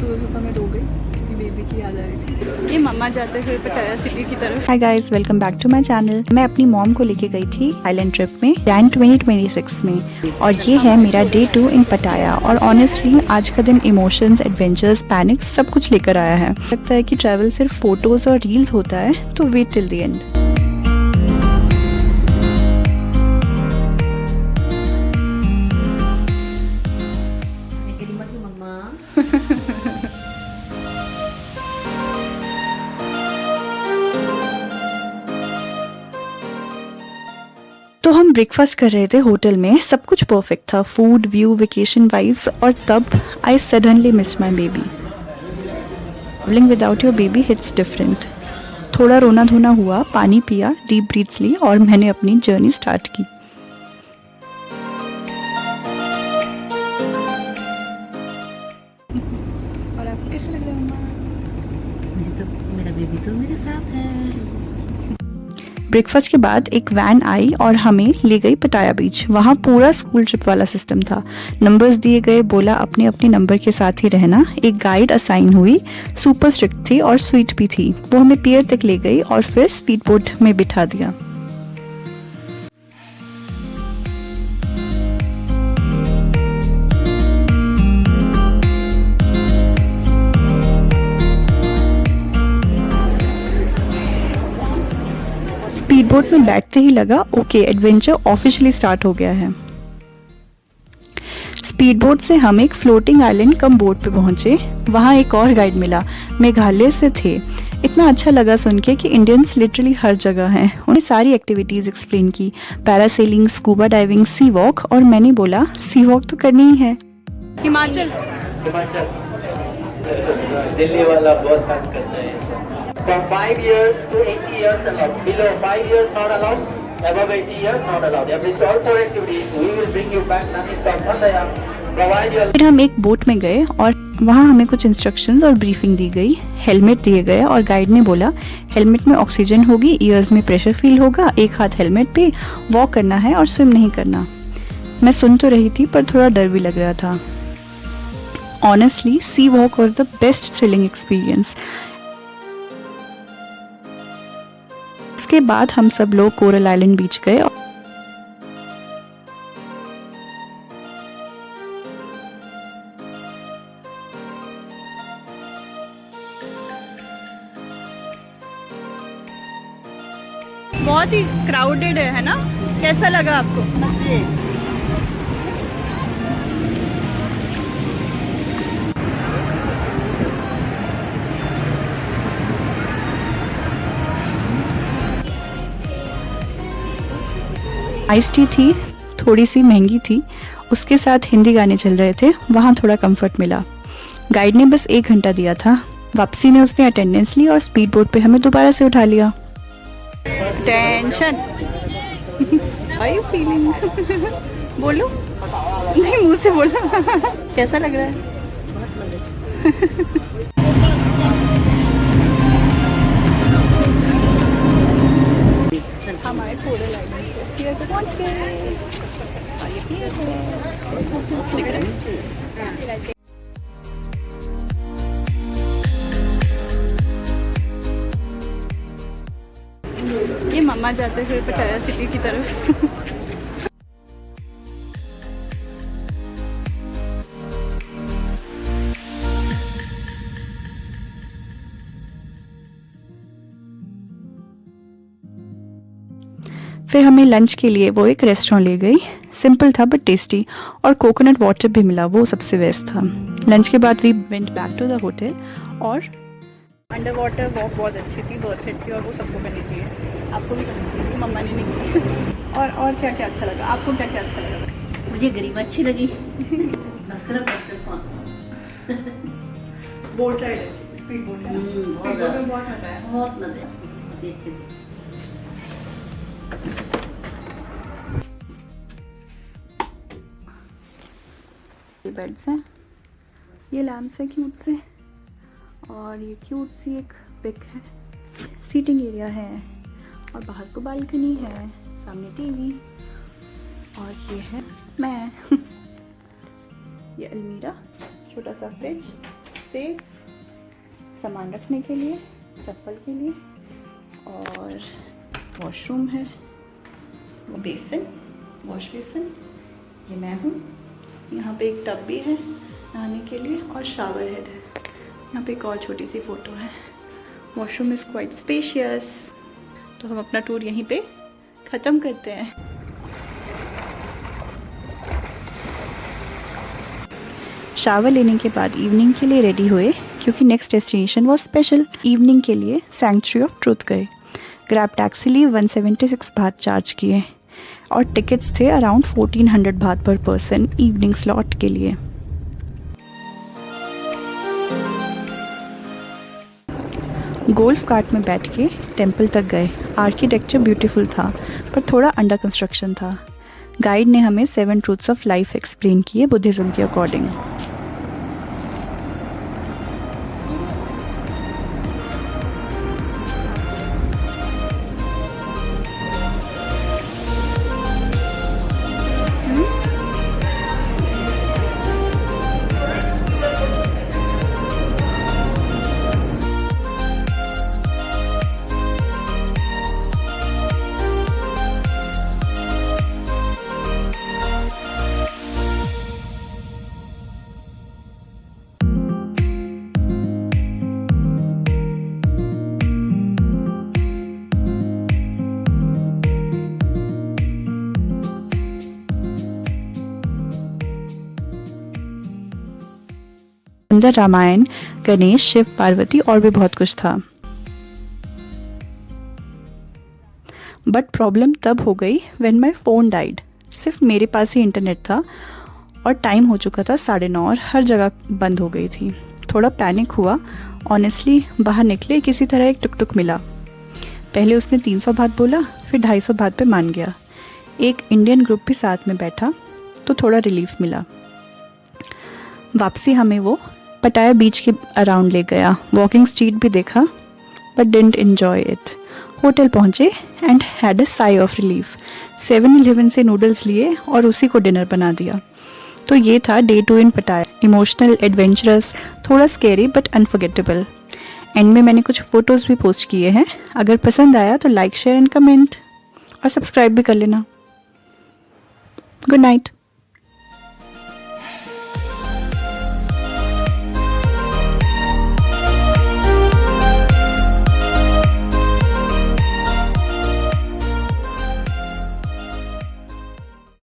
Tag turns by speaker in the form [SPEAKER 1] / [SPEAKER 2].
[SPEAKER 1] सुबह मैं रो गई क्योंकि बेबी की याद आ रही थी। ये मम्मा जाते हुए पटाया सिटी की तरफ।
[SPEAKER 2] Hi guys, welcome back to my channel. मैं अपनी मॉम को लेके गई थी आइलैंड ट्रिप में जैन 2026 में, और ये है मेरा डे 2 इन पटाया। और ऑनेस्टली आज का दिन इमोशंस, एडवेंचर्स, पैनिक्स सब कुछ लेकर आया है। लगता है कि ट्रैवल सिर्फ फोटोज और रील्स होता है, तो वेट टिल द एंड। तो हम ब्रेकफास्ट कर रहे थे होटल में, सब कुछ परफेक्ट था, फूड, व्यू, वेकेशन वाइब्स, और तब I suddenly miss my baby. Travelling without your baby hits different. थोड़ा रोना धोना हुआ, पानी पिया, डीप ब्रीथ्स ली और मैंने अपनी जर्नी स्टार्ट की।
[SPEAKER 1] और आपको कैसा लग रहा है मम्मा?
[SPEAKER 3] मुझे तो मेरा बेबी तो मेरे साथ है।
[SPEAKER 2] ब्रेकफास्ट के बाद एक वैन आई और हमें ले गई पटाया बीच। वहाँ पूरा स्कूल ट्रिप वाला सिस्टम था। नंबर्स दिए गए, बोला अपने अपने नंबर के साथ ही रहना। एक गाइड असाइन हुई, सुपर स्ट्रिक्ट थी और स्वीट भी थी। वो हमें पियर तक ले गई और फिर स्पीड बोट में बिठा दिया। स्पीड बोट में बैठते ही लगा ओके, एडवेंचर ऑफिशियली स्टार्ट हो गया है। स्पीड बोट से हम एक फ्लोटिंग आइलैंड कम बोट पे पहुंचे। वहाँ एक और गाइड मिला, मेघालय से थे। इतना अच्छा लगा सुन के कि इंडियंस लिटरली हर जगह हैं। उन्हें सारी एक्टिविटीज़ एक्सप्लेन की, पैरासेलिंग, स्कूबा डाइविंग, सी वॉक, और मैंने बोला सी वॉक तो करनी ही है।
[SPEAKER 1] हिमाचल
[SPEAKER 4] दिल्ली वाला बहुत तंग करता है। From 5 years to 80 years allowed. Below 5 years not allowed. Above 80 years not allowed. If it's all for activities, we will bring you back. Non-stop Pandaya. Provide your.
[SPEAKER 2] फिर हम एक बोट में गए और वहाँ हमें कुछ इंस्ट्रक्शंस और ब्रीफिंग दी गई। हेलमेट दिए गए और गाइड ने बोला हेलमेट में ऑक्सीजन होगी, ईयर्स में प्रेशर फील होगा, एक हाथ हेलमेट पे, वॉक करना है और स्विम नहीं करना। मैं सुन तो रही थी पर थोड़ा डर भी लग रहा था। Honestly sea walk was the best thrilling experience. उसके बाद हम सब लोग कोरल आइलैंड बीच गए।
[SPEAKER 1] बहुत ही क्राउडेड है ना? कैसा लगा आपको?
[SPEAKER 2] आइस टी थी, थोड़ी सी महंगी थी। उसके साथ हिंदी गाने चल रहे थे, वहाँ थोड़ा कंफर्ट मिला। गाइड ने बस 1 घंटा दिया था। वापसी में उसने अटेंडेंस ली और स्पीड बोट पे हमें दोबारा से उठा लिया।
[SPEAKER 1] टेंशन आई फीलिंग बोलो नहीं, मुंह से बोलो। कैसा लग रहा है? हमारे कोरल आइलैंड पियर पे पहुंच गए और ये पियर है। ये मम्मा जाते हुए पटाया सिटी की तरफ।
[SPEAKER 2] फिर हमें लंच के लिए वो एक रेस्टोरेंट ले गई। सिंपल था बट टेस्टी, और कोकोनट वाटर भी मिला, वो सबसे बेस्ट था। लंच के बाद we went back to the hotel. और
[SPEAKER 1] अंडर वाटर वॉक बहुत अच्छी थी, बहुत अच्छी, और वो सबको करनी चाहिए। आपको भी करनी चाहिए, मम्मा ने नहीं की। और क्या क्या अच्छा लगा आपको? क्या क्या अच्छा लगा?
[SPEAKER 3] मुझे गरीब अच्छी लगी।
[SPEAKER 1] बोट राइड अच्छी, स्पीड बोट है, स्पीड बोट में बहुत मजा है।
[SPEAKER 3] बहुत मजा है।
[SPEAKER 2] ये बेड्स हैं, ये लैम्प्स हैं क्यूट से, और ये क्यूट सी एक पिक है। सीटिंग एरिया है और बाहर को बालकनी है, सामने टीवी, और ये है मैं। ये अलमीरा, छोटा सा फ्रिज, सेफ, सामान रखने के लिए, चप्पल के लिए, और वॉशरूम है, वो बेसिन, वॉश बेसिन, ये मैं हूँ। यहाँ पे एक टब भी है नहाने के लिए और शावर हेड है। यहाँ पे एक और छोटी सी फ़ोटो है। Washroom is quite spacious. तो हम अपना टूर यहीं पे ख़त्म करते हैं। शावर लेने के बाद इवनिंग के लिए रेडी हुए क्योंकि next destination was special. Evening के लिए सैंक्चुरी ऑफ ट्रूथ गए। ग्रैब टैक्सी लिए 176 बात चार्ज किए और टिकट्स थे अराउंड 1400 बात पर पर्सन इवनिंग स्लॉट के लिए। गोल्फ कार्ट में बैठ के टेंपल तक गए। आर्किटेक्चर ब्यूटीफुल था पर थोड़ा अंडर कंस्ट्रक्शन था। गाइड ने हमें 7 ट्रूथ्स ऑफ लाइफ एक्सप्लेन किए बुद्धिज़्म के अकॉर्डिंग। अंदर रामायण, गणेश, शिव, पार्वती और भी बहुत कुछ था। बट प्रॉब्लम तब हो गई व्हेन माय फ़ोन डाइड। सिर्फ मेरे पास ही इंटरनेट था और टाइम हो चुका था 9:30 और हर जगह बंद हो गई थी। थोड़ा पैनिक हुआ। ऑनेस्टली बाहर निकले किसी तरह एक टुक टुक मिला। पहले उसने 300 बात बोला, फिर 250 बात पे मान गया। एक इंडियन ग्रुप भी साथ में बैठा तो थोड़ा रिलीफ मिला। वापसी हमें वो पटाया बीच के अराउंड ले गया। वॉकिंग स्ट्रीट भी देखा but didn't enjoy it. Hotel पहुँचे and had a sigh of relief. 7-Eleven से नूडल्स लिए और उसी को डिनर बना दिया। तो ये था डे 2 इन पटाया। इमोशनल, एडवेंचरस, थोड़ा स्केरी बट अनफॉरगेटेबल। एंड में मैंने कुछ फ़ोटोज़ भी पोस्ट किए हैं। अगर पसंद आया तो लाइक, शेयर एंड कमेंट और सब्सक्राइब भी कर लेना। Good night.